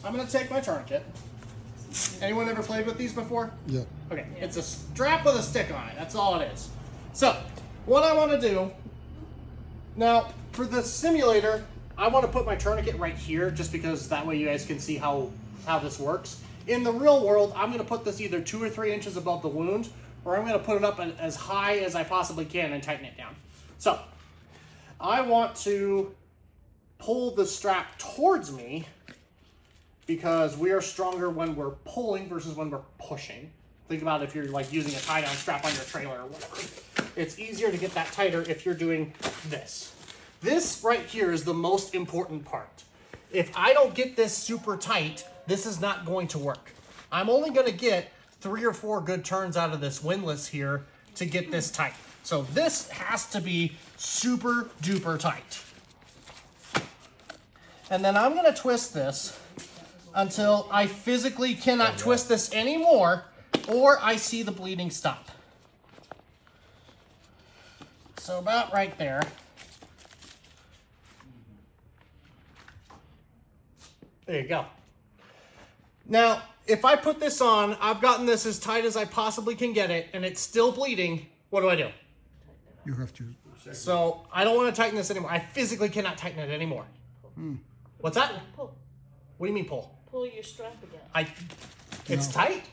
I'm gonna take my tourniquet. Anyone ever played with these before? Yeah. Okay, it's a strap with a stick on it. That's all it is. So, what I want to do now for the simulator, I want to put my tourniquet right here, just because that way you guys can see how this works. In the real world, I'm going to put this either 2 or 3 inches above the wound, or I'm going to put it up as high as I possibly can and tighten it down. So, I want to pull the strap towards me because we are stronger when we're pulling versus when we're pushing. Think about if you're like using a tie-down strap on your trailer or whatever. It's easier to get that tighter if you're doing this. This right here is the most important part. If I don't get this super tight, this is not going to work. I'm only going to get 3 or 4 good turns out of this windlass here to get this tight. So this has to be super duper tight. And then I'm going to twist this until I physically cannot twist this anymore, or I see the bleeding stop. So about right there. There you go. Now, if I put this on, I've gotten this as tight as I possibly can get it, and it's still bleeding, what do I do? You have to. So I don't want to tighten this anymore. I physically cannot tighten it anymore. What's that? Pull. What do you mean pull? Pull your strap again. It's tight.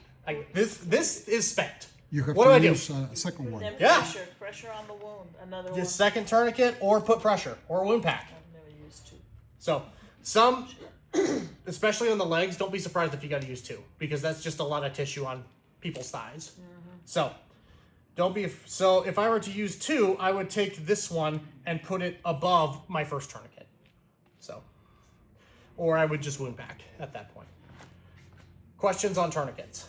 This is spent. You have what to do I do? use a second one. Then Yeah. pressure on the wound. Another The one. second tourniquet or put pressure or wound pack. I've never used 2. So some, especially on the legs, don't be surprised if you got to use 2 because that's just a lot of tissue on people's thighs. So don't be. So if I were to use 2, I would take this one and put it above my first tourniquet. So, or I would just wound pack at that point. Questions on tourniquets?